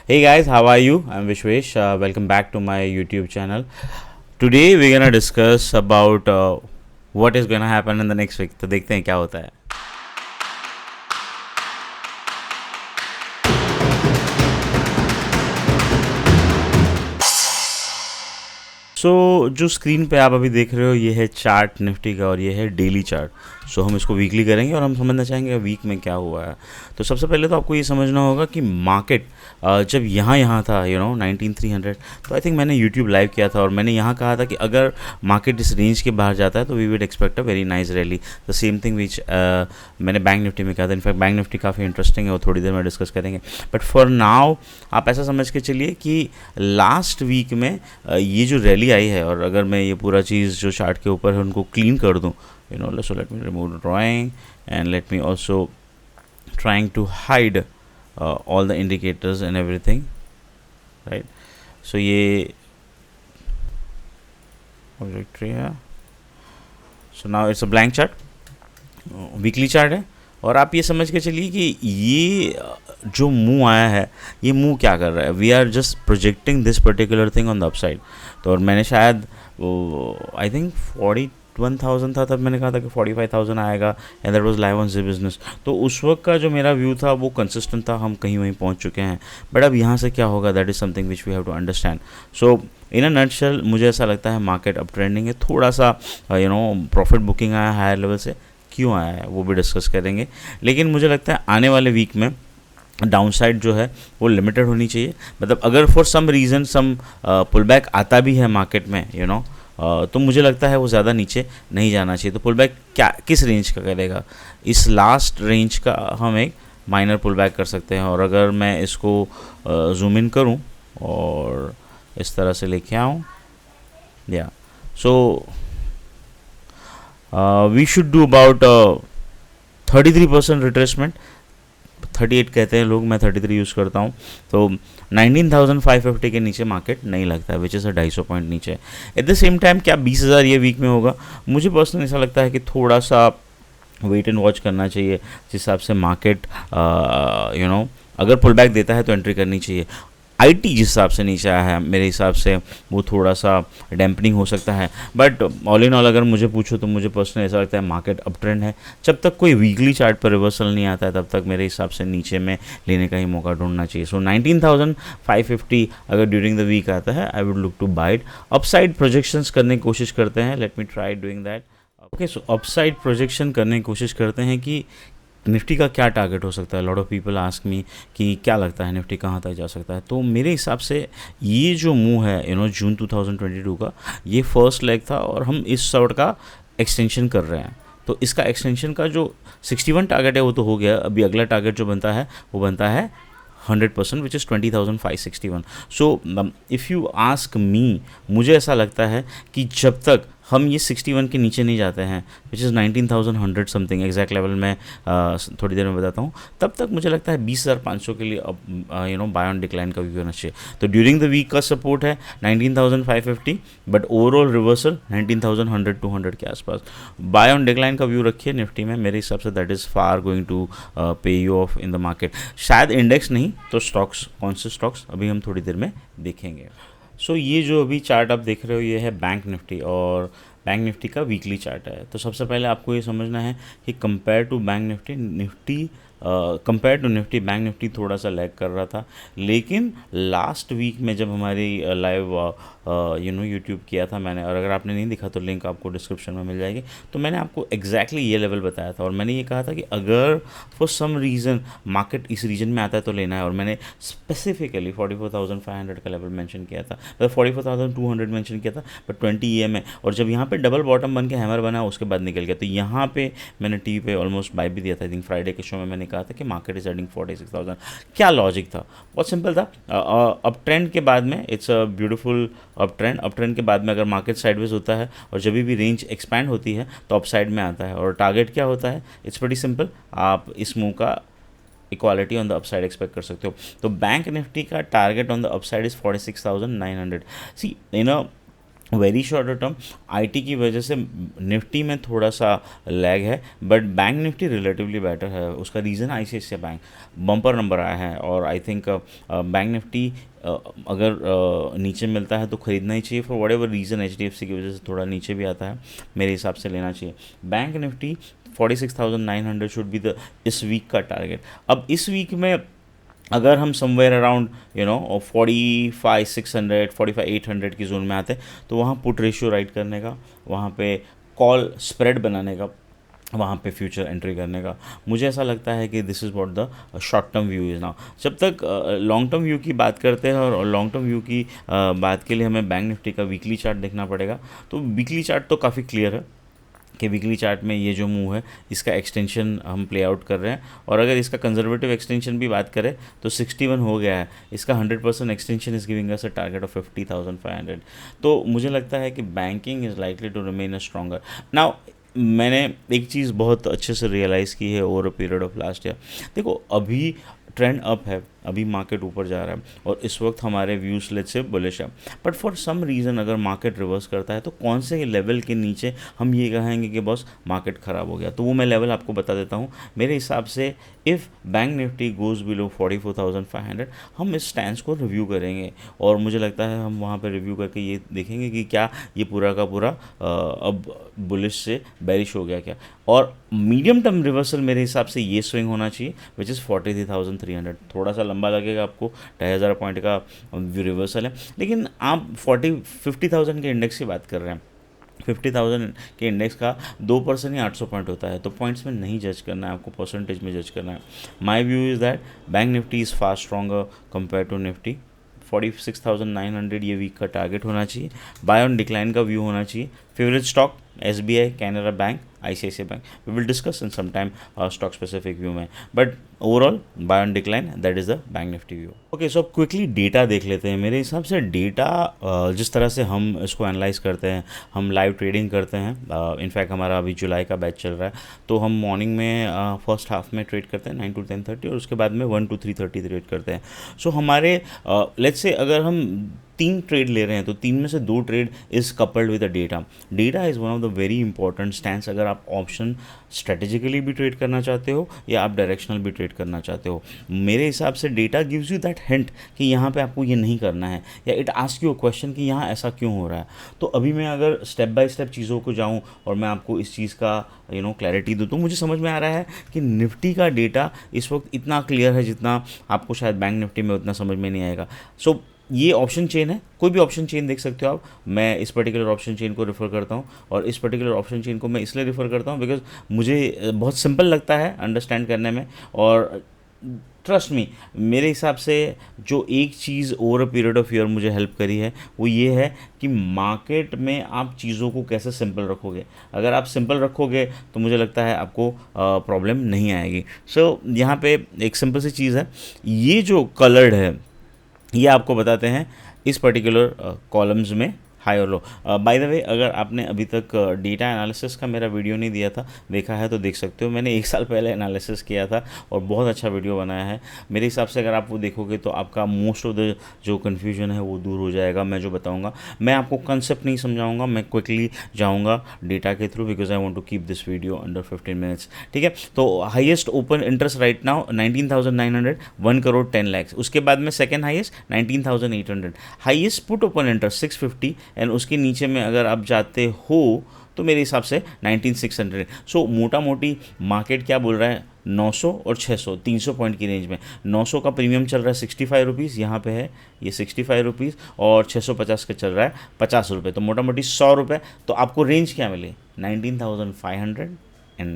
Hey guys, how are you? I'm Vishwesh. Welcome back to my YouTube channel. Today we're gonna discuss about what is gonna happen in the next week. तो देखते हैं क्या होता है. जो screen पे आप अभी देख रहे हो ये है चार्ट निफ्टी का और ये है डेली चार्ट. हम इसको वीकली करेंगे और हम समझना चाहेंगे वीक में क्या हुआ है. तो सबसे पहले तो आपको ये समझना होगा कि मार्केट जब यहाँ था 19300, तो आई थिंक मैंने यूट्यूब लाइव किया था और मैंने यहाँ कहा था कि अगर मार्केट इस रेंज के बाहर जाता है तो we would expect a very nice rally. The same thing which मैंने बैंक निफ्टी में कहा था. इनफैक्ट बैंक निफ्टी काफ़ी इंटरेस्टिंग है, वो थोड़ी देर में डिस्कस करेंगे. बट फॉर नाउ आप ऐसा समझ के चलिए कि लास्ट वीक में ये जो रैली आई है, और अगर मैं ये पूरा चीज़ जो चार्ट के ऊपर है उनको क्लीन कर दूँ, so let me remove the drawing and let me also trying to hide all the indicators and everything, right? So ये trajectory है. So now it's a blank chart, weekly chart है. और आप ये समझ के चलिए कि ये जो मूव आया है, ये मूव क्या कर रहा है. We are just projecting this particular thing on the upside. तो और मैंने शायद आई थिंक 41,000 था, तब मैंने कहा था कि 45,000 आएगा and that was live on Zee business. तो उस वक्त का जो मेरा व्यू था वो कंसिस्टेंट था, हम कहीं वहीं पहुंच चुके हैं. बट अब यहाँ से क्या होगा, that is something which we have to understand. So in a nutshell मुझे ऐसा लगता है मार्केट अप ट्रेंडिंग है. थोड़ा सा प्रॉफिट बुकिंग आया हायर लेवल से, क्यों आया है वो भी डिस्कस करेंगे. लेकिन मुझे लगता है आने वाले वीक में डाउनसाइड जो है वो लिमिटेड होनी चाहिए. मतलब अगर for some reason some pull back आता भी है मार्केट में तो मुझे लगता है वो ज़्यादा नीचे नहीं जाना चाहिए. तो पुल बैक क्या किस रेंज का करेगा, इस लास्ट रेंज का हम एक माइनर पुल बैक कर सकते हैं. और अगर मैं इसको जूम इन करूं और इस तरह से लेके आऊं, या so we should do about 33% retracement. 38 कहते हैं लोग, मैं 33 यूज़ करता हूँ. तो 19,550 के नीचे मार्केट नहीं लगता है, विच इज़ 250 पॉइंट नीचे. एट द सेम टाइम क्या 20,000 ये वीक में होगा, मुझे पर्सनली ऐसा लगता है कि थोड़ा सा वेट एंड वॉच करना चाहिए. जिस हिसाब से मार्केट अगर पुल बैक देता है तो एंट्री करनी चाहिए. आईटी जिस हिसाब से नीचे आया है मेरे हिसाब से वो थोड़ा सा डैम्पनिंग हो सकता है. बट ऑल इन ऑल अगर मुझे पूछो तो मुझे पर्सनली ऐसा लगता है मार्केट अप ट्रेंड है. जब तक कोई वीकली चार्ट पर रिवर्सल नहीं आता है तब तक मेरे हिसाब से नीचे में लेने का ही मौका ढूंढना चाहिए. सो 19,550 अगर ड्यूरिंग द वीक आता है, I would look to buy it. Upside projections करने की कोशिश करते हैं. Let me try doing that. Okay, so upside projection करने की कोशिश करते हैं कि निफ्टी का क्या टारगेट हो सकता है. Lot of people ask me कि क्या लगता है निफ्टी कहाँ तक जा सकता है. तो मेरे हिसाब से ये जो मूव है जून 2022 का, ये फर्स्ट लेग था और हम इस सॉर्ट का एक्सटेंशन कर रहे हैं. तो इसका एक्सटेंशन का जो 61 टारगेट है वो तो हो गया. अभी अगला टारगेट जो बनता है वो बनता है 100%, which is 20,561. So if you ask me, मुझे ऐसा लगता है कि जब तक हम ये 61 के नीचे नहीं जाते हैं, which is 19,100 something, exact level मैं थोड़ी देर में बताता हूँ, तब तक मुझे लगता है 20,500 के लिए अब बाय ऑन डिक्लाइन का व्यू होना चाहिए. तो ड्यूरिंग द वीक का सपोर्ट है 19,550, बट ओवरऑल रिवर्सल 19,100 200 के आसपास. बाय ऑन डिक्लाइन का व्यू रखिए निफ्टी में. मेरे हिसाब से that is far going to pay you off in the market. शायद इंडेक्स नहीं तो स्टॉक्स, कौन से स्टॉक्स अभी हम थोड़ी देर में देखेंगे. ये जो अभी चार्ट आप देख रहे हो ये है बैंक निफ्टी, और बैंक निफ्टी का वीकली चार्ट है. तो सबसे पहले आपको ये समझना है कि compare to bank Nifty compare to Nifty, bank Nifty थोड़ा सा लैग कर रहा था. लेकिन लास्ट वीक में जब हमारी लाइव यूट्यूब किया था मैंने, और अगर आपने नहीं दिखा तो लिंक आपको डिस्क्रिप्शन में मिल जाएगी, तो मैंने आपको एग्जैक्टली ये लेवल बताया था. और मैंने ये कहा था कि अगर फॉर सम रीज़न मार्केट इस रीजन में आता है तो लेना है. और मैंने स्पेसिफिकली 44,500 का लेवल मेंशन किया था, मतलब 44,200 मेंशन किया था, बट 20 EM है. और जब यहाँ पे डबल बॉटम बन के हैमर बना उसके बाद निकल गया. तो यहाँ पे मैंने टीवी पे ऑलमोस्ट बाय भी दिया था. आई थिंक फ्राइडे के शो में मैंने कहा था कि मार्केट इज एडिंग 46,000. क्या लॉजिक था, बहुत सिंपल था. अप ट्रेंड के बाद में it's a beautiful up trend के बाद में अगर मार्केट साइडवेज होता है और जब भी रेंज एक्सपैंड होती है तो अप साइड में आता है. और टारगेट क्या होता है, इट्स वेरी सिंपल. आप इस मूव का equality on the upside expect कर सकते हो. तो बैंक निफ्टी का target on the upside is 46,900. See very short term IT की वजह से निफ्टी में थोड़ा सा लैग है, but bank Nifty relatively better है। उसका reason ICICI bank bumper number आया है, और आई थिंक बैंक निफ्टी अगर नीचे मिलता है तो ख़रीदना ही चाहिए। For what ever reason HDFC की वजह से थोड़ा नीचे भी आता है, मेरे हिसाब से लेना चाहिए। Bank Nifty 46,900 should be the इस वीक का टारगेट। अब इस वीक में अगर हम समवेयर अराउंड 45,600 45,800 की जोन में आते तो वहाँ पुट रेशियो राइट करने का, वहाँ पे कॉल स्प्रेड बनाने का, वहाँ पे फ्यूचर एंट्री करने का, मुझे ऐसा लगता है कि this is what the short term view is now. जब तक लॉन्ग टर्म व्यू की बात करते हैं, और लॉन्ग टर्म व्यू की बात के लिए हमें बैंक निफ्टी का वीकली चार्ट देखना पड़ेगा। तो वीकली चार्ट तो काफ़ी क्लियर है कि वीकली चार्ट में ये जो मूव है इसका एक्सटेंशन हम प्ले आउट कर रहे हैं, और अगर इसका कंजर्वेटिव एक्सटेंशन भी बात करें तो 61 हो गया है। इसका 100% extension is giving us a target of 50,500। तो मुझे लगता है कि banking is likely to remain a stronger. Now मैंने एक चीज़ बहुत अच्छे से रियलाइज़ की है over a period of last year. देखो अभी ट्रेंड अप है, अभी मार्केट ऊपर जा रहा है, और इस वक्त हमारे व्यूज लेट से बुलिश है। बट फॉर सम रीज़न अगर मार्केट रिवर्स करता है तो कौन से लेवल के नीचे हम ये कहेंगे कि बॉस मार्केट ख़राब हो गया, तो वो मैं लेवल आपको बता देता हूँ। मेरे हिसाब से if bank Nifty goes below 44,500, हम इस स्टैंस को रिव्यू करेंगे, और मुझे लगता है हम वहाँ पर रिव्यू करके ये देखेंगे कि क्या ये पूरा का पूरा अब बुलिश से बेरिश हो गया क्या। और मीडियम टर्म रिवर्सल मेरे हिसाब से ये स्विंग होना चाहिए विच इज़ 43,300। थोड़ा सा लंबा लगेगा आपको, 2,500 पॉइंट का रिवर्सल है, लेकिन आप 50,000 के इंडेक्स की बात कर रहे हैं। 50,000 के इंडेक्स का 2% ही 800 पॉइंट होता है, तो पॉइंट्स में नहीं जज करना है आपको, परसेंटेज में जज करना है। My view is that bank Nifty is far stronger compare to Nifty. 46,900 ये वीक का टारगेट होना चाहिए। बाय ऑन डिक्लाइन का व्यू होना चाहिए। Favourite stock SBI, Canara bank, ICICI bank. We will discuss in some time stock specific view में, but overall buy on decline that is the bank Nifty view. Okay, so अब quickly data देख लेते हैं। मेरे हिसाब से डेटा जिस तरह से हम इसको एनालाइज करते हैं, हम लाइव ट्रेडिंग करते हैं। इनफैक्ट हमारा अभी जुलाई का बैच चल रहा है, तो हम मॉर्निंग में फर्स्ट हाफ में ट्रेड करते हैं 9 to 10:30, और उसके बाद में 1 to 3:30 ट्रेड करते हैं। सो हमारे लेट्स से अगर हम 3 ट्रेड ले रहे हैं तो 3 में से 2 trade is coupled with the data. Data is one of the very important stance, अगर आप ऑप्शन स्ट्रेटेजिकली भी ट्रेड करना चाहते हो या आप डायरेक्शनल भी ट्रेड करना चाहते हो। मेरे हिसाब से data gives you that hint कि यहाँ पे आपको ये नहीं करना है, या it ask you a question कि यहाँ ऐसा क्यों हो रहा है। तो अभी मैं अगर स्टेप बाय स्टेप चीज़ों को जाऊँ और मैं आपको इस चीज़ का क्लैरिटी दूँ, तो मुझे समझ में आ रहा है कि निफ्टी का डेटा इस वक्त इतना क्लियर है जितना आपको शायद बैंक निफ्टी में उतना समझ में नहीं आएगा। सो ये ऑप्शन चेन है, कोई भी ऑप्शन चेन देख सकते हो आप। मैं इस पर्टिकुलर ऑप्शन चेन को रेफ़र करता हूँ, और इस पर्टिकुलर ऑप्शन चेन को मैं इसलिए रेफ़र करता हूँ बिकॉज मुझे बहुत सिंपल लगता है अंडरस्टैंड करने में। और ट्रस्ट मी, मेरे हिसाब से जो एक चीज़ over a period of year मुझे हेल्प करी है वो ये है कि मार्केट में आप चीज़ों को कैसे सिंपल रखोगे। अगर आप सिंपल रखोगे तो मुझे लगता है आपको प्रॉब्लम नहीं आएगी। सो यहाँ पे एक सिंपल सी चीज़ है, ये जो कलर्ड है ये आपको बताते हैं इस पर्टिकुलर कॉलम्स में हाई और लो। बाय द वे, अगर आपने अभी तक डेटा एनालिसिस का मेरा वीडियो नहीं दिया था, देखा है तो देख सकते हो। मैंने 1 साल पहले एनालिसिस किया था और बहुत अच्छा वीडियो बनाया है। मेरे हिसाब से अगर आप वो देखोगे तो आपका मोस्ट ऑफ द जो कन्फ्यूजन है वो दूर हो जाएगा। मैं जो बताऊँगा, मैं आपको कंसेप्ट नहीं समझाऊँगा, मैं क्विकली जाऊँगा डेटा के through, because I want to keep this video under 15 minutes. ठीक है, तो highest open interest right now 19,900, 1 crore 10 lakh. उसके बाद में second highest 19,800, highest put open interest 650, and उसके नीचे में अगर आप जाते हो तो मेरे हिसाब से 19,600। सो मोटा मोटी मार्केट क्या बोल रहा है, 900 और 600, 300 पॉइंट की रेंज में। 900 का प्रीमियम चल रहा है 65 रुपीज़, यहाँ पे है ये 65 रुपीज़, और 650 का चल रहा है 50 रुपये, तो मोटा मोटी 100 रुपये। तो आपको रेंज क्या मिली, 19,500 एंड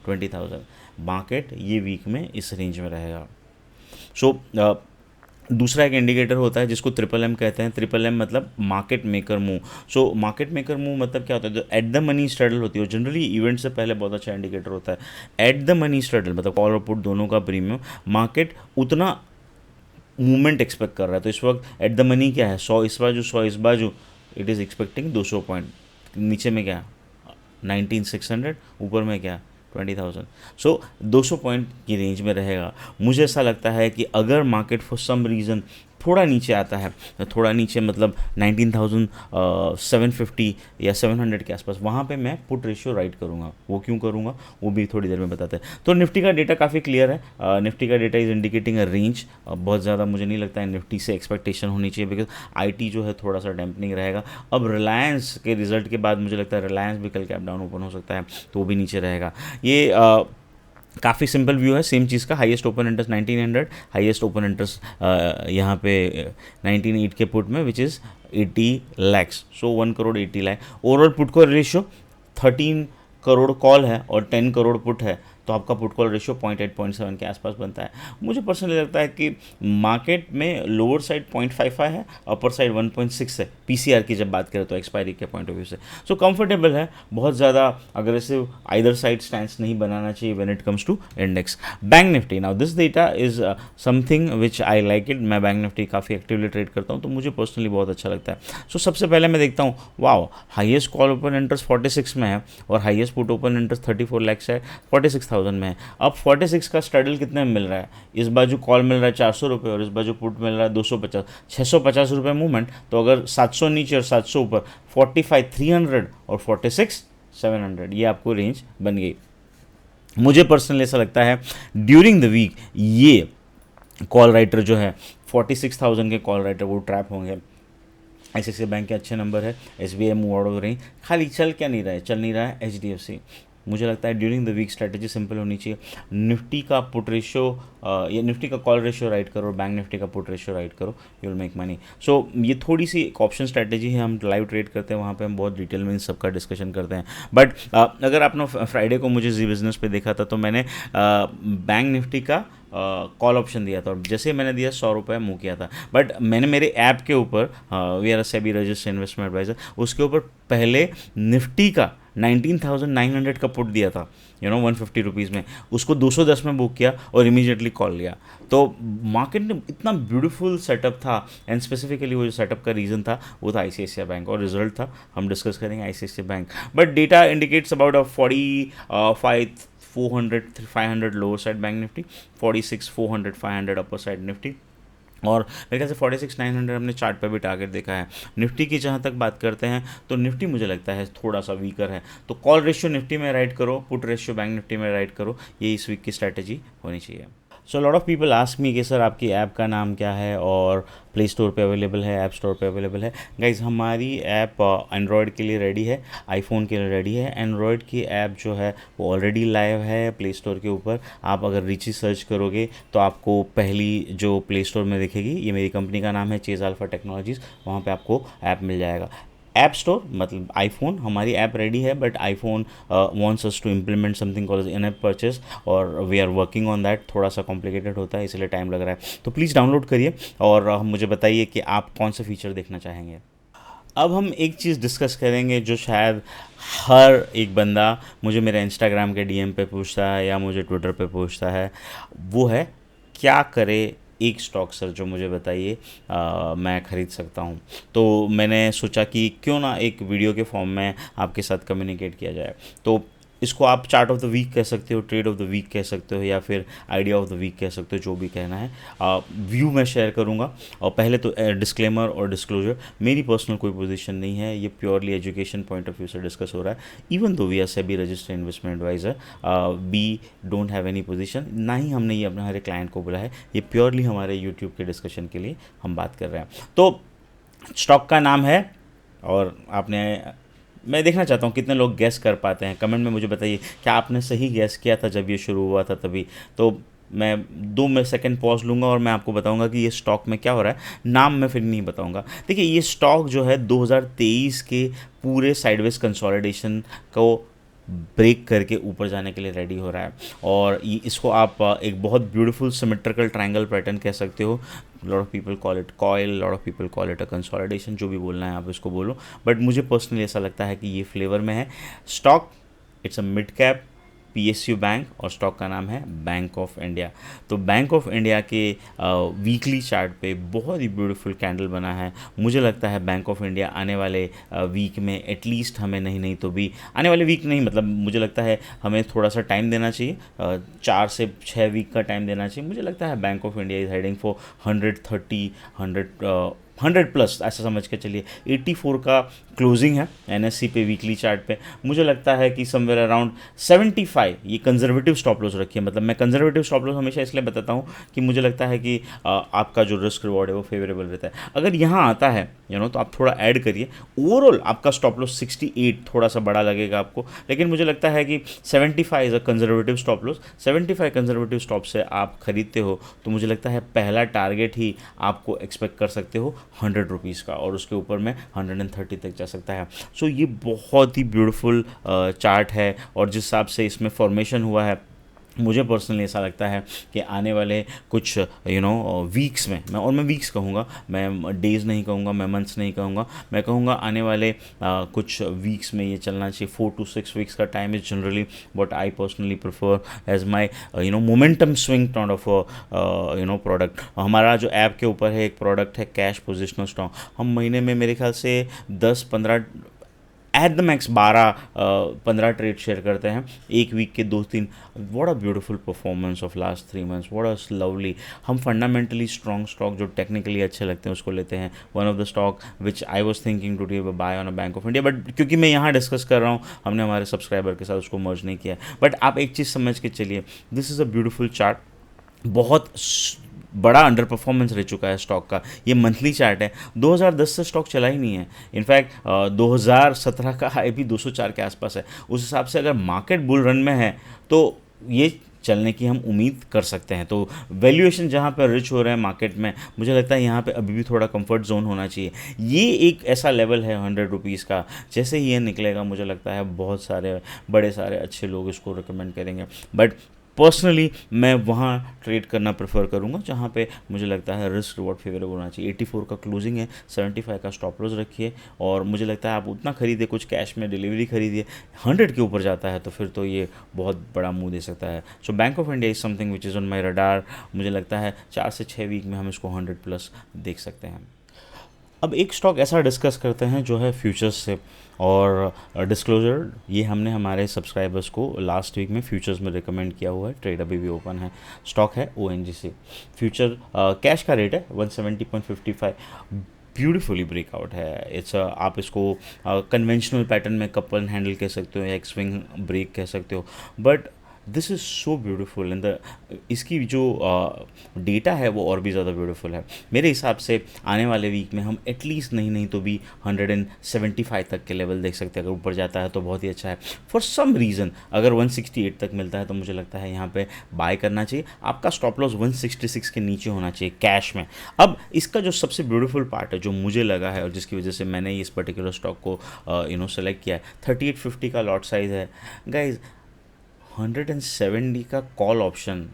20,000। मार्केट ये वीक में इस रेंज में रहेगा। सो दूसरा एक इंडिकेटर होता है जिसको ट्रिपल M कहते हैं। ट्रिपल M मतलब market maker move. So market maker move मतलब क्या होता है, जो एट द मनी स्ट्रेडल होती है, जनरली इवेंट से पहले बहुत अच्छा इंडिकेटर होता है। एट द मनी स्ट्रेडल मतलब कॉल और पुट दोनों का प्रीमियम, मार्केट उतना मूवमेंट एक्सपेक्ट कर रहा है। तो इस वक्त एट द मनी क्या है, 100 इस बाजू 100 इस बाजू, इट इज़ एक्सपेक्टिंग 200 पॉइंट। नीचे में क्या 19,600, ऊपर में क्या 20,000। सो 200 पॉइंट की रेंज में रहेगा। मुझे ऐसा लगता है कि अगर मार्केट फॉर सम रीज़न थोड़ा नीचे आता है, थोड़ा नीचे मतलब 19,750 या 700 के आसपास, वहाँ पे मैं पुट रेशियो राइट करूँगा। वो क्यों करूँगा वो भी थोड़ी देर में बताते हैं। तो निफ्टी का डेटा काफ़ी क्लियर है। निफ्टी का data is indicating a range. बहुत ज़्यादा मुझे नहीं लगता है निफ्टी से एक्सपेक्टेशन होनी चाहिए, बिकॉज आईटी जो है थोड़ा सा डैम्पनिंग रहेगा। अब रिलायंस के रिजल्ट के बाद मुझे लगता है रिलायंस भी कल कैप डाउन ओपन हो सकता है, तो वो भी नीचे रहेगा। ये काफ़ी सिंपल व्यू है सेम चीज़ का। Highest open interest 1900, highest open interest यहाँ पे 19.8 के पुट में, which is 80 lakhs, so 1 crore 80 lakh. Overall put call ratio 13 crore call है और 10 करोड़ पुट है, तो आपका पुट कॉल रेशियो 0.8-0.7 के आसपास बनता है। मुझे पर्सनली लगता है कि मार्केट में लोअर साइड 0.55 है, अपर साइड 1.6 है, पीसीआर की जब बात करें तो एक्सपायरी के पॉइंट ऑफ व्यू से। सो कंफर्टेबल है, बहुत ज़्यादा अग्रेसिव आइदर साइड स्टैंड्स नहीं बनाना चाहिए when it comes to index. Bank Nifty, now this data is something which I like it. मैं बैंक निफ्टी काफ़ी एक्टिवली ट्रेड करता हूँ, तो मुझे पर्सनली बहुत अच्छा लगता है। सो सबसे पहले मैं देखता हूँ, wow, highest call open interest 46 में है और highest put open interest 34 lakh है, 46,000 में है। अब 46 का स्ट्रैडल कितने में मिल रहा है? इस बाजू कॉल मिल रहा है 400 रुपये और इस बाजू पुट मिल रहा है 250, 650 रुपये मूवमेंट। तो अगर 700 नीचे और 700 ऊपर, 45 300 और 46 700, ये आपको रेंज बन गई। मुझे पर्सनली ऐसा लगता है ड्यूरिंग द वीक ये कॉल राइटर जो है 46,000 के कॉल राइटर वो ट्रैप होंगे। ICICI बैंक के अच्छे नंबर है, SBI move out of range, खाली चल क्या नहीं रहा है, चल नहीं रहा है HDFC। मुझे लगता है during the week strategy simple होनी चाहिए। निफ्टी का पुट रेशियो या निफ्टी का कॉल रेशियो राइट करो, बैंक निफ्टी का पुट रेशियो राइट करो, you will make money. So ये थोड़ी सी एक ऑप्शन स्ट्रैटेजी है, हम लाइव ट्रेड करते हैं, वहाँ पे हम बहुत डिटेल में इन सबका डिस्कशन करते हैं। बट अगर आपने फ्राइडे को मुझे जी बिजनेस पे देखा था, तो मैंने बैंक निफ्टी का कॉल ऑप्शन दिया था और जैसे मैंने दिया 100 रुपये मूव किया था। बट मैंने मेरे ऐप के ऊपर, we are a SEBI registered investment adviser, उसके ऊपर पहले निफ्टी का 19,900 का पुट दिया था, 150 रुपीज़ में, उसको 210 में बुक किया और इमीडिएटली कॉल लिया। तो मार्केट ने इतना ब्यूटीफुल सेटअप था, एंड स्पेसिफिकली वो जो सेटअप का रीज़न था वो था ICICI बैंक, और रिजल्ट था, हम डिस्कस करेंगे ICICI bank. But data indicates about 45 400 500 lower side bank Nifty, 46 400 500 upper side Nifty, और मेरे ख्याल से 46 900 हमने चार्ट पे भी टारगेट देखा है। निफ्टी की जहाँ तक बात करते हैं तो निफ्टी मुझे लगता है थोड़ा सा वीकर है, तो कॉल रेशियो निफ्टी में राइट करो, पुट रेशियो बैंक निफ्टी में राइट करो, ये इस वीक की स्ट्रैटेजी होनी चाहिए। So lot of people ask me कि सर आपकी ऐप का नाम क्या है और प्ले स्टोर पे अवेलेबल है, ऐप स्टोर पे अवेलेबल है। गाइज हमारी ऐप एंड्रॉयड के लिए रेडी है, आईफोन के लिए रेडी है। एंड्रॉयड की ऐप जो है वो ऑलरेडी लाइव है प्ले स्टोर के ऊपर। आप अगर रिची सर्च करोगे तो आपको पहली जो प्ले स्टोर में दिखेगी, ये मेरी कंपनी का नाम है चेज अल्फा टेक्नोलॉजीज़, वहाँ पे आपको ऐप मिल जाएगा। ऐप स्टोर मतलब आईफोन, हमारी ऐप रेडी है, but iPhone wants us to implement something called in app purchase, और we are working on that. थोड़ा सा कॉम्प्लिकेटेड होता है, इसलिए टाइम लग रहा है, तो प्लीज़ डाउनलोड करिए और मुझे बताइए कि आप कौन सा फीचर देखना चाहेंगे। अब हम एक चीज़ डिस्कस करेंगे जो शायद हर एक बंदा मुझे मेरे इंस्टाग्राम के DM पे पूछता है या मुझे ट्विटर पे पूछता है, वो है क्या करे एक स्टॉक सर, जो मुझे बताइए मैं ख़रीद सकता हूँ। तो मैंने सोचा कि क्यों ना एक वीडियो के फॉर्म में आपके साथ कम्युनिकेट किया जाए। तो इसको आप चार्ट ऑफ द वीक कह सकते हो, ट्रेड ऑफ द वीक कह सकते हो, या फिर आइडिया ऑफ द वीक कह सकते हो, जो भी कहना है। व्यू मैं शेयर करूँगा, और पहले तो डिस्क्लेमर और डिस्क्लोजर, मेरी पर्सनल कोई पोजीशन नहीं है, ये purely education point of view से डिस्कस हो रहा है। Even though we are SEBI registered investment adviser, we don't have any position, ना ही हमने ये अपने हर क्लाइंट को बोला है, ये प्योरली हमारे यूट्यूब के डिस्कशन के लिए हम बात कर रहे हैं। तो स्टॉक का नाम है, और मैं देखना चाहता हूँ कितने लोग गैस कर पाते हैं। कमेंट में मुझे बताइए क्या आपने सही गैस किया था जब ये शुरू हुआ था तभी। तो मैं 2 सेकंड पॉज लूँगा और मैं आपको बताऊँगा कि ये स्टॉक में क्या हो रहा है। नाम मैं फिर नहीं बताऊँगा। देखिए, ये स्टॉक जो है 2023 के पूरे साइडवेज कंसोलिडेशन को ब्रेक करके ऊपर जाने के लिए रेडी हो रहा है, और इसको आप एक बहुत ब्यूटीफुल सिमेट्रिकल ट्रायंगल पैटर्न कह सकते हो। Lot of people call it coil, lot of people call it a consolidation, जो भी बोलना है आप इसको बोलो, बट मुझे पर्सनली ऐसा लगता है कि ये फ्लेवर में है। Stock it's a mid cap, PSU bank और स्टॉक का नाम है बैंक ऑफ इंडिया। तो बैंक ऑफ इंडिया के वीकली चार्ट पे बहुत ही ब्यूटीफुल कैंडल बना है। मुझे लगता है बैंक ऑफ इंडिया आने वाले वीक में एटलीस्ट हमें नहीं तो भी आने वाले वीक नहीं, मतलब मुझे लगता है हमें थोड़ा सा टाइम देना चाहिए, 4 से 6 वीक का टाइम देना चाहिए। मुझे लगता है bank of India is heading for 130 100 plus ऐसा समझ के चलिए। 84 का क्लोजिंग है NSE पे वीकली चार्ट पे। मुझे लगता है कि समवेयर अराउंड 75 ये कंजर्वेटिव स्टॉप लॉस रखिए। मतलब मैं कंजर्वेटिव स्टॉप लॉस हमेशा इसलिए बताता हूँ कि मुझे लगता है कि आपका जो रिस्क रिवॉर्ड है वो फेवरेबल रहता है। अगर यहाँ आता है तो आप थोड़ा ऐड करिए। ओवरऑल आपका स्टॉप लॉस 68 थोड़ा सा बड़ा लगेगा आपको, लेकिन मुझे लगता है कि 75 is a conservative stop loss. 75 conservative stop से आप खरीदते हो तो मुझे लगता है पहला टारगेट ही आपको एक्सपेक्ट कर सकते हो 100 रुपीज़ का, और उसके ऊपर में 130 तक जा सकता है। सो ये बहुत ही ब्यूटीफुल चार्ट है, और जिस हिसाब से इसमें फॉर्मेशन हुआ है मुझे पर्सनली ऐसा लगता है कि आने वाले कुछ वीक्स में, मैं वीक्स कहूँगा, मैं डेज़ नहीं कहूँगा, मैं मंथ्स नहीं कहूँगा, मैं कहूँगा आने वाले कुछ वीक्स में ये चलना चाहिए। 4 to 6 वीक्स का time is generally what I personally prefer as my momentum swing kind of product. हमारा जो ऐप के ऊपर है एक प्रोडक्ट है कैश पोजिशनल स्टॉक। हम महीने में मेरे ख्याल से 10-15 at the max 12-15 trade share करते हैं, एक वीक के 2-3। What a beautiful performance of last 3 months, what a lovely. हम फंडामेंटली स्ट्रॉन्ग स्टॉक जो टेक्निकली अच्छे लगते हैं उसको लेते हैं। One of the stock which I was thinking to do buy on a Bank of India, but क्योंकि मैं यहाँ डिस्कस कर रहा हूँ, हमने हमारे सब्सक्राइबर के साथ उसको मर्ज नहीं किया है। बट आप एक चीज़ समझ के चलिए, this is a beautiful chart. बहुत बड़ा अंडर परफॉर्मेंस रह चुका है स्टॉक का। ये मंथली चार्ट है, 2010 से स्टॉक चला ही नहीं है। इनफैक्ट 2017 का हाई भी 204 के आसपास है। उस हिसाब से अगर मार्केट बुल रन में है तो ये चलने की हम उम्मीद कर सकते हैं। तो वैल्यूएशन जहाँ पर रिच हो रहे हैं मार्केट में, मुझे लगता है यहाँ पे अभी भी थोड़ा कंफर्ट जोन होना चाहिए। ये एक ऐसा लेवल है 100 रुपीज़ का, जैसे ही ये निकलेगा मुझे लगता है बहुत सारे बड़े सारे अच्छे लोग इसको रिकमेंड करेंगे। बट पर्सनली मैं वहाँ ट्रेड करना प्रेफर करूँगा जहाँ पे मुझे लगता है रिस्क रिवॉर्ड फेवरेबल होना चाहिए। 84 का क्लोजिंग है, 75 का स्टॉप लॉस रखिए, और मुझे लगता है आप उतना खरीदिए, कुछ कैश में डिलीवरी खरीदिए। 100 के ऊपर जाता है तो फिर तो ये बहुत बड़ा मुंह दे सकता है। So bank of India is something which is on my radar. मुझे लगता है 4 से 6 वीक में हम इसको 100+ देख सकते हैं। अब एक स्टॉक ऐसा डिस्कस करते हैं जो है फ्यूचर्स से, और डिस्क्लोजर ये हमने हमारे सब्सक्राइबर्स को लास्ट वीक में फ्यूचर्स में रिकमेंड किया हुआ है। ट्रेड अभी भी ओपन है। स्टॉक है ONGC फ्यूचर। कैश का रेट है 170.55। ब्यूटीफुली ब्रेकआउट है। इट्स आप इसको कन्वेंशनल पैटर्न में कपल हैंडल कह सकते हो या एक स्विंग ब्रेक कह सकते हो, but this is so beautiful and इसकी जो डेटा है वो और भी ज़्यादा ब्यूटीफुल है। मेरे हिसाब से आने वाले वीक में हम एटलीस्ट नहीं तो भी 175 तक के लेवल देख सकते हैं। अगर ऊपर जाता है तो बहुत ही अच्छा है। फॉर सम रीज़न अगर 168 तक मिलता है तो मुझे लगता है यहाँ पे बाय करना चाहिए। आपका स्टॉप लॉस 166 के नीचे होना चाहिए कैश में। अब इसका जो सबसे ब्यूटीफुल पार्ट है जो मुझे लगा है और जिसकी वजह से मैंने इस पर्टिकुलर स्टॉक को सेलेक्ट किया है, 3850 का लॉट साइज़ है गाइज। 170 का कॉल ऑप्शन,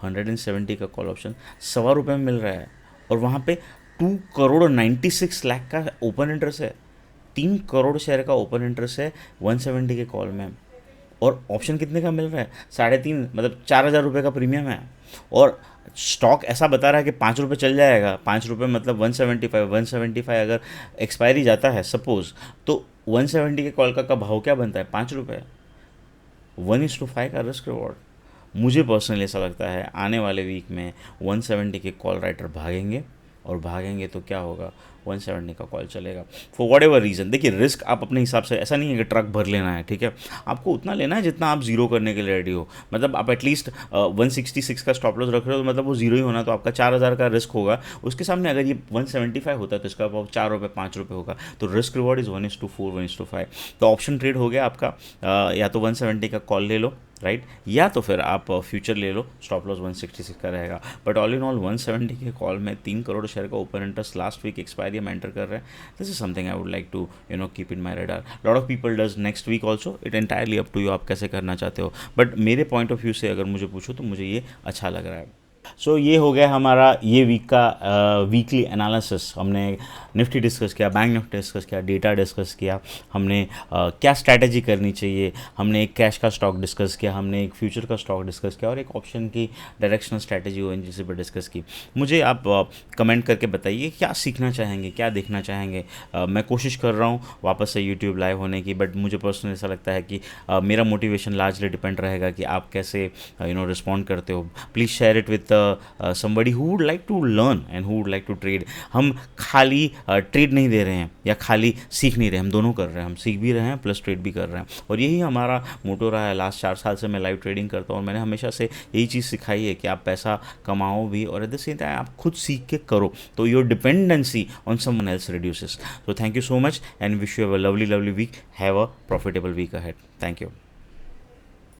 170 का कॉल ऑप्शन ₹1.25 में मिल रहा है, और वहाँ पे 2,96,00,000 का ओपन इंटरेस्ट है। 3 करोड़ शेयर का ओपन इंटरेस्ट है 170 के कॉल में, और ऑप्शन कितने का मिल रहा है? 3.5, मतलब 4,000 रुपये का प्रीमियम है। और स्टॉक ऐसा बता रहा है कि ₹5 चल जाएगा। ₹5 मतलब 175 अगर एक्सपायरी जाता है सपोज, तो 170 के कॉल का भाव क्या बनता है? ₹5। 1:5 का रिस्क रिवॉर्ड। मुझे पर्सनली ऐसा लगता है आने वाले वीक में 170 के कॉल राइटर भागेंगे, और भागेंगे तो क्या होगा, 170 का कॉल चलेगा फॉर वॉट एवर रीज़न। देखिए रिस्क आप अपने हिसाब से, ऐसा नहीं है कि ट्रक भर लेना है, ठीक है, आपको उतना लेना है जितना आप जीरो करने के लिए रेडी हो। मतलब आप एटलीस्ट 166 का स्टॉप लॉस रख रहे हो तो मतलब वो जीरो ही होना, तो आपका 4,000 का रिस्क होगा। उसके सामने अगर ये 175 होता है तो इसका भाव ₹4 ₹5 होगा। तो रिस्क रिवॉर्ड इज़ 1:4 1:5। तो ऑप्शन ट्रेड हो गया आपका, या तो 170 का कॉल ले लो, राइट, या तो फिर आप फ्यूचर ले लो, स्टॉप लॉस 166 का रहेगा। बट ऑल इन ऑल 170 के कॉल में 3 करोड़ शेयर का open interest last week expiry में एंटर कर रहे हैं। This is something I would like to keep in my radar. Lot of people does next week also, it entirely up to you, आप कैसे करना चाहते हो। बट मेरे पॉइंट ऑफ व्यू से अगर मुझे पूछो तो मुझे ये अच्छा लग रहा है। सो ये हो गया हमारा ये वीक का वीकली एनालिसिस। हमने निफ्टी डिस्कस किया, बैंक निफ्टी डिस्कस किया, डेटा डिस्कस किया, हमने क्या स्ट्रैटेजी करनी चाहिए, हमने एक कैश का स्टॉक डिस्कस किया, हमने एक फ्यूचर का स्टॉक डिस्कस किया और एक ऑप्शन की डायरेक्शनल स्ट्रैटेजी ओएनजीसी पर डिस्कस की। मुझे आप कमेंट करके बताइए क्या सीखना चाहेंगे, क्या देखना चाहेंगे। मैं कोशिश कर रहा हूँ वापस से यूट्यूब लाइव होने की, बट मुझे पर्सनली ऐसा लगता है कि मेरा मोटिवेशन लार्जली डिपेंड रहेगा कि आप कैसे रिस्पॉन्ड करते हो। Please share it with somebody who would like to learn and who would like to trade। हम खाली ट्रेड नहीं दे रहे हैं या खाली सीख नहीं रहे, हम दोनों कर रहे हैं। हम सीख भी रहे हैं प्लस ट्रेड भी कर रहे हैं, और यही हमारा मोटो रहा है। लास्ट 4 साल से मैं लाइव ट्रेडिंग करता हूँ और मैंने हमेशा से यही चीज़ सिखाई है कि आप पैसा कमाओ भी और एट द सेम टाइम आप खुद सीख के करो, तो your dependency on someone else reduces. So thank you so much and wish you have a lovely week. Have a profitable week ahead. Thank you.